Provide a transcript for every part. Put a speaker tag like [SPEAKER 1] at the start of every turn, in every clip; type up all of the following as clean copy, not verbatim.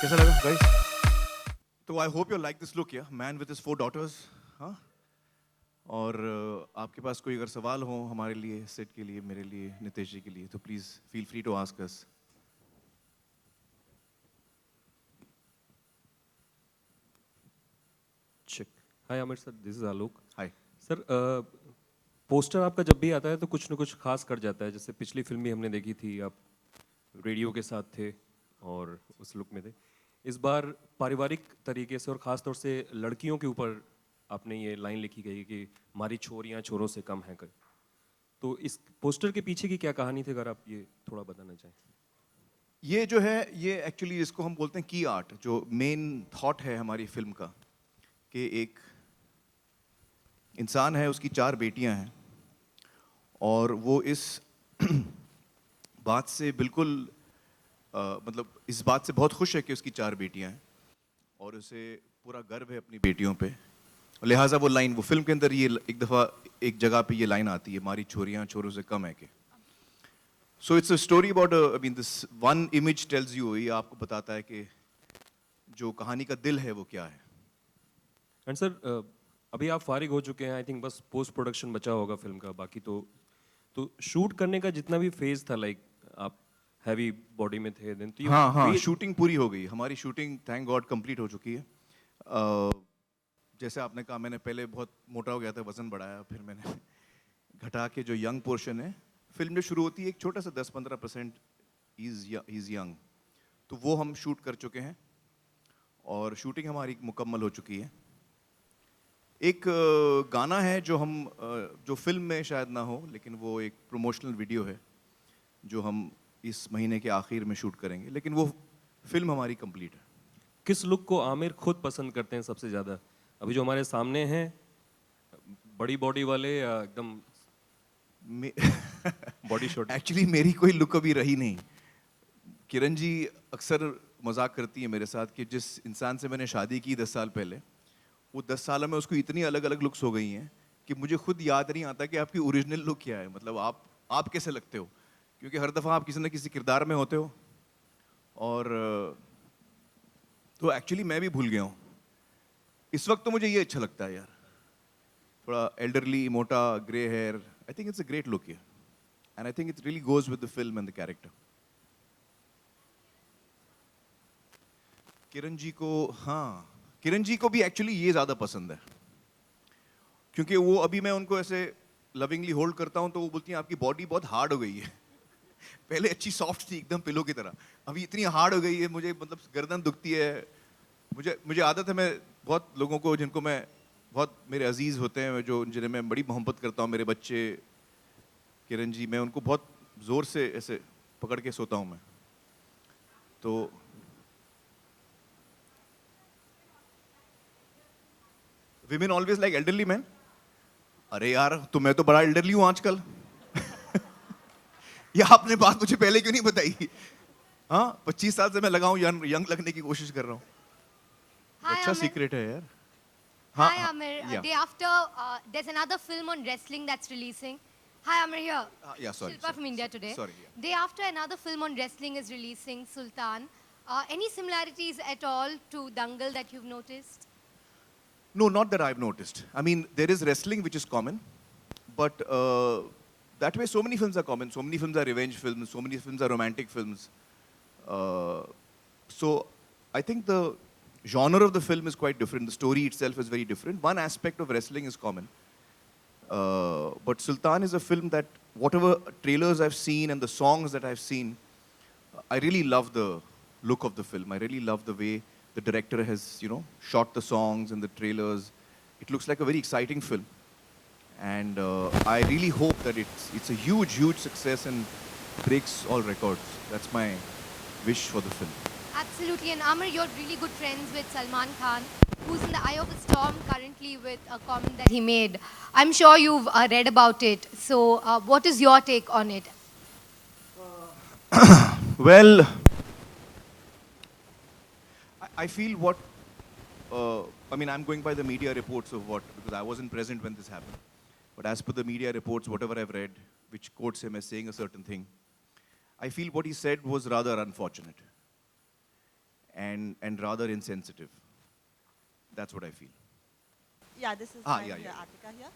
[SPEAKER 1] कैसा लगा गाइस? तो I hope you like this look या मैन विद हिज 4 डॉटर्स. हाँ. और आपके पास कोई अगर सवाल हो हमारे लिए, सेट के लिए, मेरे लिए, नितेश जी के लिए, तो please feel free to ask us.
[SPEAKER 2] Check. Hi Aamir sir, this is Alok.
[SPEAKER 1] Hi.
[SPEAKER 2] Sir, poster आपका जब भी आता है तो कुछ न कुछ खास कर जाता है. जैसे पिछली फिल्म भी हमने देखी थी, आप रेडियो के साथ थे और उस लुक में थे. इस बार पारिवारिक तरीके से और ख़ास तौर से लड़कियों के ऊपर आपने ये लाइन लिखी गई कि हमारी छोरियां छोरों से कम हैं कर. तो इस पोस्टर के पीछे की क्या कहानी थी, अगर आप ये थोड़ा बताना चाहें.
[SPEAKER 1] ये जो है, ये एक्चुअली इसको हम बोलते हैं की आर्ट, जो मेन थॉट है हमारी फिल्म का, कि एक इंसान है, उसकी 4 बेटियां हैं और वो इस बात से बिल्कुल मतलब इस बात से बहुत खुश है कि उसकी 4 बेटियां हैं और उसे पूरा गर्व है अपनी बेटियों पे. लिहाजा वो लाइन, वो फिल्म के अंदर ये एक दफ़ा एक जगह पे ये लाइन आती है, हमारी छोरियां छोरों से कम है के. So it's a story about, I mean this one image tells you, ये आपको बताता है कि जो कहानी का दिल है वो क्या है.
[SPEAKER 2] एंड सर, अभी आप फारिग हो चुके हैं, आई थिंक बस पोस्ट प्रोडक्शन बचा होगा फिल्म का. बाकी तो शूट करने का जितना भी फेज था, लाइक आप हैवी बॉडी में थे देन, तो ये
[SPEAKER 1] हाँ, शूटिंग पूरी हो गई. हमारी शूटिंग थैंक गॉड कंप्लीट हो चुकी है. जैसे आपने कहा, मैंने पहले बहुत मोटा हो गया था, वजन बढ़ाया, फिर मैंने घटा के जो यंग पोर्शन है, फिल्म जो शुरू होती है एक छोटा सा 10-15% इज यंग, तो वो हम शूट कर चुके हैं और शूटिंग हमारी मुकम्मल हो चुकी है. एक गाना है जो हम जो फिल्म में शायद ना हो, लेकिन वो एक प्रमोशनल वीडियो है जो हम इस महीने के आखिर में शूट करेंगे, लेकिन वो फिल्म हमारी कंप्लीट है.
[SPEAKER 2] किस लुक को आमिर खुद पसंद करते हैं सबसे ज़्यादा? अभी जो हमारे सामने हैं, बड़ी बॉडी वाले या एकदम बॉडी शॉट?
[SPEAKER 1] एक्चुअली मेरी कोई लुक अभी रही नहीं. किरण जी अक्सर मजाक करती है मेरे साथ कि जिस इंसान से मैंने शादी की 10 साल पहले, वो 10 सालों में उसको इतनी अलग अलग लुक्स हो गई हैं कि मुझे खुद याद नहीं आता कि आपकी ओरिजिनल लुक क्या है. मतलब आप कैसे लगते हो, क्योंकि हर दफ़ा आप किसी न किसी किरदार में होते हो. और तो एक्चुअली मैं भी भूल गया हूँ. इस वक्त तो मुझे ये अच्छा लगता है यार, थोड़ा एल्डरली, मोटा, grey hair. I think it's a great look here and I think it really goes with the film and the character. Kiran ji को, हाँ, किरण जी को भी एक्चुअली ये ज़्यादा पसंद है, क्योंकि वो अभी मैं उनको ऐसे लविंगली होल्ड करता हूँ तो वो बोलती हैं आपकी बॉडी बहुत हार्ड हो गई है. पहले अच्छी सॉफ्ट थी एकदम पिलो की तरह, अभी इतनी हार्ड हो गई है, मुझे मतलब गर्दन दुखती है. मुझे आदत है, मैं बहुत लोगों को जिनको मैं बहुत मेरे अजीज़ होते हैं, जो जिन्हें मैं बड़ी मोहब्बत करता हूँ, मेरे बच्चे, किरण जी, मैं उनको बहुत ज़ोर से ऐसे पकड़ के सोता हूँ मैं. तो women always like elderly man. अरे यार, तो मैं तो बड़ा एल्डरली हूँ आजकल. ये आपने बात मुझे पहले क्यों नहीं बताई? हाँ, 25 साल से मैं लगा हूँ यंग लगने की कोशिश कर रहा हूँ.
[SPEAKER 3] Hi,
[SPEAKER 1] अच्छा
[SPEAKER 3] Amir.
[SPEAKER 1] सीक्रेट है यार.
[SPEAKER 3] Hi,
[SPEAKER 1] हाँ,
[SPEAKER 3] Amir.
[SPEAKER 1] या
[SPEAKER 3] Day after, there's another film on wrestling that's releasing. Hi, Amir here.
[SPEAKER 1] या sorry
[SPEAKER 3] Shilpa from India today.
[SPEAKER 1] Sorry.
[SPEAKER 3] Day after, another film on wrestling is releasing, Sultan. Any similarities at all to Dangal that you've noticed?
[SPEAKER 1] No, not that I've noticed. I mean, there is wrestling which is common, but that way so many films are common. So many films are revenge films. So many films are romantic films. So I think the genre of the film is quite different. The story itself is very different. One aspect of wrestling is common. But Sultan is a film that whatever trailers I've seen and the songs that I've seen, I really love the look of the film. I really love the way the director has, shot the songs and the trailers. It looks like a very exciting film. And I really hope that it's a huge, huge success and breaks all records. That's my wish for the film.
[SPEAKER 3] Absolutely. And Amir, you're really good friends with Salman Khan, who's in the eye of the storm currently with a comment that he made. I'm sure you've read about it. So, what is your take on it?
[SPEAKER 1] Well, I feel what, I mean, I'm going by the media reports of what, because I wasn't present when this happened. But as per the media reports, whatever I've read, which quotes him as saying a certain thing, I feel what he said was rather unfortunate. and rather insensitive. That's what I feel.
[SPEAKER 4] या this is
[SPEAKER 1] हाँ, yeah.
[SPEAKER 4] Ertiga here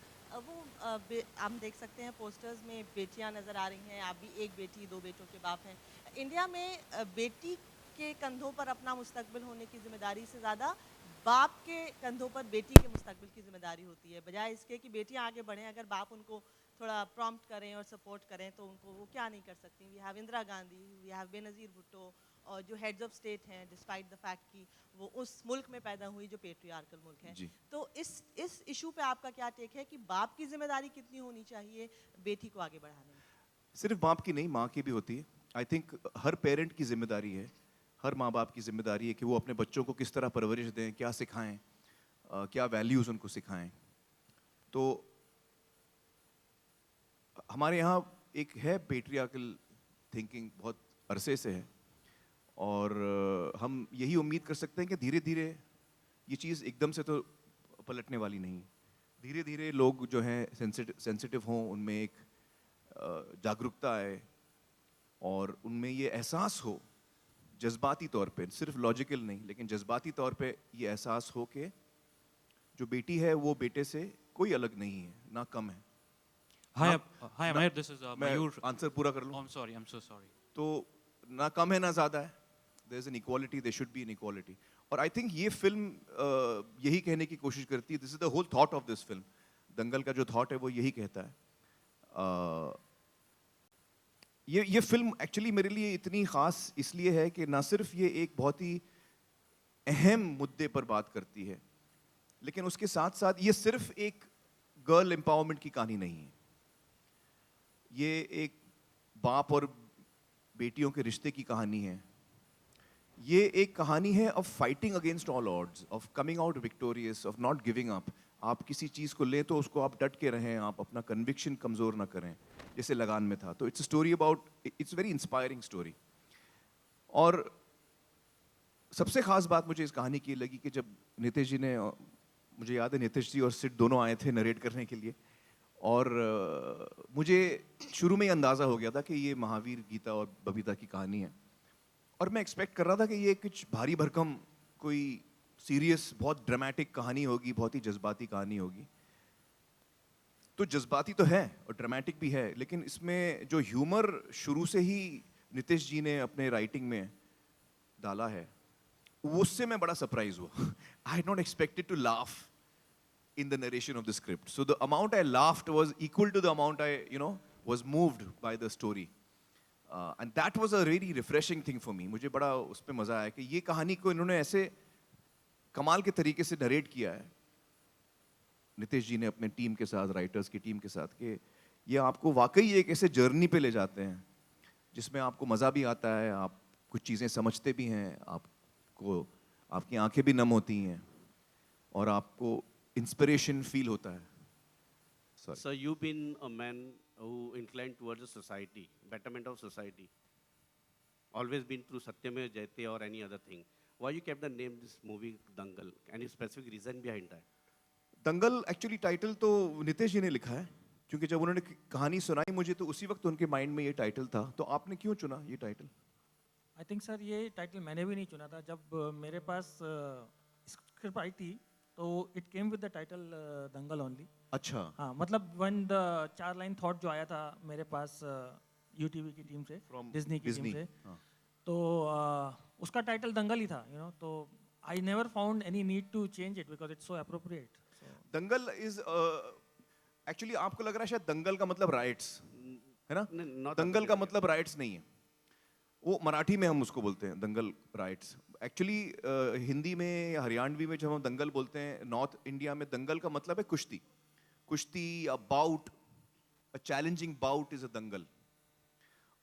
[SPEAKER 4] हम देख सकते हैं posters में बेटियां नज़र आ रही हैं, आप भी एक बेटी दो बेटों के बाप हैं। इंडिया में बेटी के कंधों पर अपना मुस्तकबिल होने की जिम्मेदारी से ज़्यादा बाप के कंधों पर बेटी के मुस्तकबिल की जिम्मेदारी होती है, बजाय इसके कि बेटियां आगे बढ़ें। अगर बाप उनको थोड़ा प्रॉम्प्ट करें और सपोर्ट करें तो उनको वो क्या नहीं कर सकती। We have Indira Gandhi, we have Benazir Bhutto, और जो हेड्स ऑफ स्टेट हैं, डिस्पाइट द फैक्ट कि वो उस मुल्क में पैदा हुई जो पेट्रियार्कल मुल्क है।
[SPEAKER 1] जी।
[SPEAKER 4] तो इस इशू पे आपका क्या टेक है कि बाप की जिम्मेदारी कितनी होनी चाहिए बेटी को आगे बढ़ाने में?
[SPEAKER 1] सिर्फ बाप की नहीं, माँ की भी होती है। आई थिंक हर पेरेंट की जिम्मेदारी है, हर माँ बाप की जिम्मेदारी है कि वो अपने बच्चों को किस तरह परवरिश दें, क्या सिखाएं, क्या वैल्यूज़ उनको सिखाएं। तो हमारे यहाँ एक है पेट्रियार्कल थिंकिंग, बहुत अरसे से है, और हम यही उम्मीद कर सकते हैं कि धीरे धीरे ये चीज़ एकदम से तो पलटने वाली नहीं। धीरे धीरे लोग जो हैं सेंसिटिव हों, उनमें एक जागरूकता आए और उनमें ये एहसास हो जज्बाती तौर पे, सिर्फ लॉजिकल नहीं लेकिन जज्बाती तौर पे ये एहसास हो कि जो बेटी है वो बेटे से कोई अलग नहीं है, ना कम है।
[SPEAKER 5] Hi,
[SPEAKER 1] ना-
[SPEAKER 5] hi,
[SPEAKER 1] ना-
[SPEAKER 5] Amir. This is
[SPEAKER 1] मैं
[SPEAKER 5] Mayur.
[SPEAKER 1] आंसर पूरा कर
[SPEAKER 5] Oh,
[SPEAKER 1] लूँ
[SPEAKER 5] I'm sorry. I'm so sorry.
[SPEAKER 1] तो ना कम है ना ज़्यादा है। There is an equality, there should be an equality. और आई थिंक ये फिल्म यही कहने की कोशिश करती है, this is the whole thought of this film. Dangal का जो थॉट है वो यही कहता है। ये फिल्म एक्चुअली मेरे लिए इतनी ख़ास इसलिए है कि ना सिर्फ ये एक बहुत ही अहम मुद्दे पर बात करती है, लेकिन उसके साथ साथ ये सिर्फ एक गर्ल एम्पावरमेंट की कहानी नहीं है। ये एक बाप और बेटियों के रिश्ते की कहानी है। ये एक कहानी है of fighting against all odds, of coming out victorious, of not giving up. आप किसी चीज़ को लें तो उसको आप डट के रहें, आप अपना कन्विक्शन कमज़ोर ना करें, जैसे लगान में था। तो it's story about, it's very inspiring story. और सबसे ख़ास बात मुझे इस कहानी की लगी कि जब नितेश जी ने, मुझे याद है नितेश जी और सिड दोनों आए थे नरेट करने के लिए, और मुझे शुरू में ही अंदाज़ा हो गया था कि ये महावीर, गीता और बबीता की कहानी है। और मैं एक्सपेक्ट कर रहा था कि ये कुछ भारी भरकम, कोई सीरियस, बहुत ड्रामेटिक कहानी होगी, बहुत ही जज्बाती कहानी होगी। तो जज्बाती तो है और ड्रामेटिक भी है, लेकिन इसमें जो ह्यूमर शुरू से ही नितेश जी ने अपने राइटिंग में डाला है, उससे मैं बड़ा सरप्राइज हुआ। I had not expected to laugh in the narration of the script. So the amount I laughed was equal to the amount I, was moved by the story. And that was a really refreshing thing for me. मुझे बड़ा उस पे मज़ा आया कि ये कहानी को इन्होंने ऐसे कमाल के तरीके से नरेट किया है, नितेश जी ने अपने टीम के साथ, राइटर्स की टीम के साथ, कि ये आपको वाकई एक ऐसे जर्नी पे ले जाते हैं जिसमें आपको मज़ा भी आता है, आप कुछ चीज़ें समझते भी हैं, आपको, आपकी आंखें भी नम होती हैं और आपको इंस्पिरेशन फील होता है। Sorry.
[SPEAKER 6] So you've been a man who inclined towards the society, betterment of society. Always been through Satyamev Jayate or any other thing. Why you kept the name this movie Dangal? Any specific reason behind that?
[SPEAKER 1] Dangal actually title तो नितेश जी ने लिखा है, क्योंकि जब उन्होंने कहानी सुनाई मुझे तो उसी वक्त उनके माइंड में ये टाइटल था। तो आपने क्यों चुना ये टाइटल?
[SPEAKER 7] आई थिंक सर ये टाइटल मैंने भी नहीं चुना था। जब मेरे पास स्क्रिप्ट आई थी तो it came with the title Dangal only.
[SPEAKER 1] अच्छा।
[SPEAKER 7] हाँ, मतलब वन द 4 लाइन थॉट जो आया था मेरे पास यूटीवी की टीम से,
[SPEAKER 1] From
[SPEAKER 7] डिज्नी की
[SPEAKER 1] Disney,
[SPEAKER 7] टीम से,
[SPEAKER 1] हाँ।
[SPEAKER 7] तो उसका टाइटल दंगल ही था, तो I never found any need to change it because it's so appropriate.
[SPEAKER 1] Dangal is actually आपको लग रहा है शायद दंगल का मतलब राइट्स है ना?
[SPEAKER 6] not
[SPEAKER 1] दंगल का मतलब राइट्स नहीं है, वो मराठी में हम उसको बोलते हैं दंगल राइट्स। एक्चुअली हिंदी में या हरियाणवी में जब हम दंगल बोलते हैं, नॉर्थ इंडिया में दंगल का मतलब है कुश्ती। कुश्ती, a bout, a challenging bout is a dangal.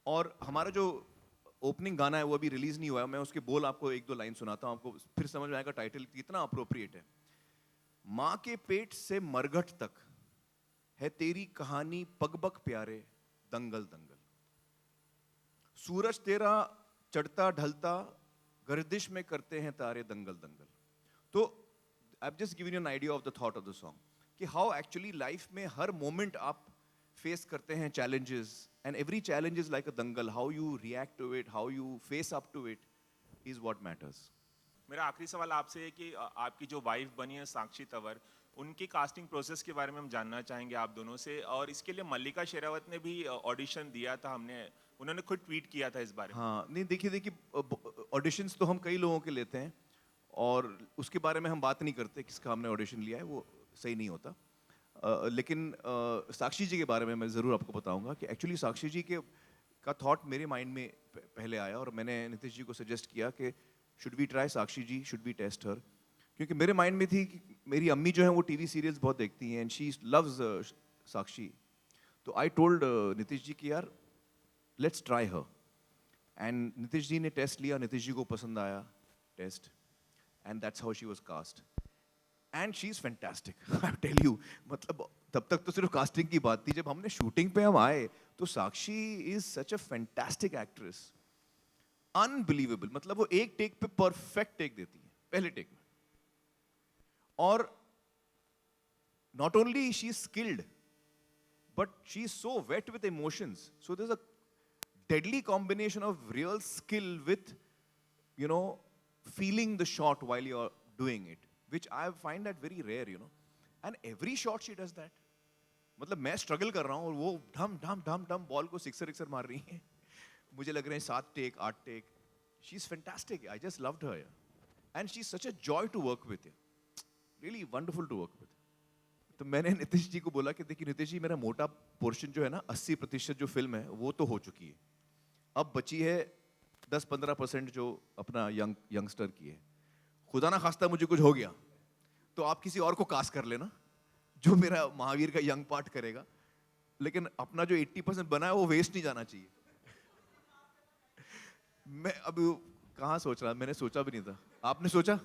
[SPEAKER 1] और हमारा जो ओपनिंग गाना है वो अभी रिलीज नहीं हुआ है, मैं उसके बोल आपको 1-2 लाइन सुनाता हूँ, आपको फिर समझ में आएगा टाइटल कितना अप्रोप्रिएट है। माँ के पेट से मरघट तक है तेरी कहानी, पगबग प्यारे दंगल दंगल। सूरज तेरा चढ़ता ढलता, गर्दिश में करते हैं तारे दंगल दंगल। तो I just given you an idea of the thought of the song कि हाउ एक्चुअली लाइफ में हर मोमेंट आप फेस करते हैं challenges, and every challenge is like a dangal. How you react to it, how you face up to it is what matters.
[SPEAKER 5] मेरा आखिरी सवाल आपसे है कि आपकी जो वाइफ बनी है साक्षी तंवर, उनकी कास्टिंग प्रोसेस के बारे में हम जानना चाहेंगे आप दोनों से। और इसके लिए मल्लिका शेरावत ने भी ऑडिशन दिया था, उन्होंने खुद ट्वीट किया था इस बारे में।
[SPEAKER 1] हाँ, नहीं देखिए ऑडिशंस तो हम कई लोगों के लेते हैं और उसके बारे में हम बात नहीं करते किसका हमने ऑडिशन लिया है, वो सही नहीं होता। लेकिन साक्षी जी के बारे में मैं ज़रूर आपको बताऊंगा कि एक्चुअली साक्षी जी के का थॉट मेरे माइंड में पहले आया और मैंने नितिश जी को सजेस्ट किया कि should we try Sakshi ji, should we test her, क्योंकि मेरे माइंड में थी कि मेरी अम्मी जो है वो टीवी सीरियल्स बहुत देखती हैं एंड शी लव्स साक्षी। तो आई टोल्ड नितिश जी कि यार let's try her, and Nitish ji ने टेस्ट लिया, नितिश जी को पसंद आया test, and that's how she was cast and she is fantastic I tell you. मतलब तब तक तो सिर्फ कास्टिंग की बात थी, जब हमने शूटिंग पे हम आए तो Sakshi is such a fantastic actress, unbelievable. मतलब वो एक टेक पे परफेक्ट टेक देती है, पहले टेक में। और not only she is skilled but she is so wet with emotions, so there is a deadly combination of real skill with, you know, feeling the shot while you're doing it, which I find that very rare, you know. And every shot she does that. मतलब मैं struggle कर रहा हूँ और वो ढम ढम ढम ढम बॉल को सिक्सर मार रही है। मुझे लग रहे हैं 7 take 8 take. She is fantastic, I just loved her and she is such a joy to work with, really wonderful to work with. तो मैंने नितिश जी को बोला कि देखिए नितिश जी, मेरा मोटा पोर्शन जो है ना 80% जो फिल्म है वो तो हो चुकी है, अब बची है 10-15% जो अपना यंगस्टर की है। खुदा ना खास्ता मुझे कुछ हो गया तो आप किसी और को कास्ट कर लेना जो मेरा महावीर का यंग पार्ट करेगा, लेकिन अपना जो 80% बना है वो वेस्ट नहीं जाना चाहिए। मैं अब कहाँ सोच रहा, मैंने सोचा भी नहीं था। आपने सोचा?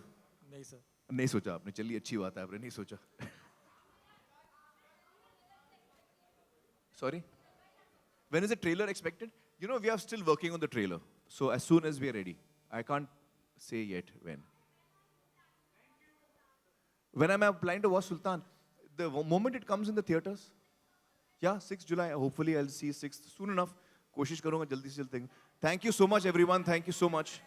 [SPEAKER 7] नहीं सर।
[SPEAKER 1] नहीं सोचा आपने, चलिए अच्छी बात है, आपने नहीं सोचा। Sorry? When is the trailer expected? You know, we are still working on the trailer. So as soon as we are ready. I can't say yet when. When am I planning to watch Sultan? The moment it comes in the theaters. Yeah, 6 July. Hopefully I'll see 6th soon enough. कोशिश करूंगा जल्दी से जल्दी। Thank you so much everyone. Thank you so much.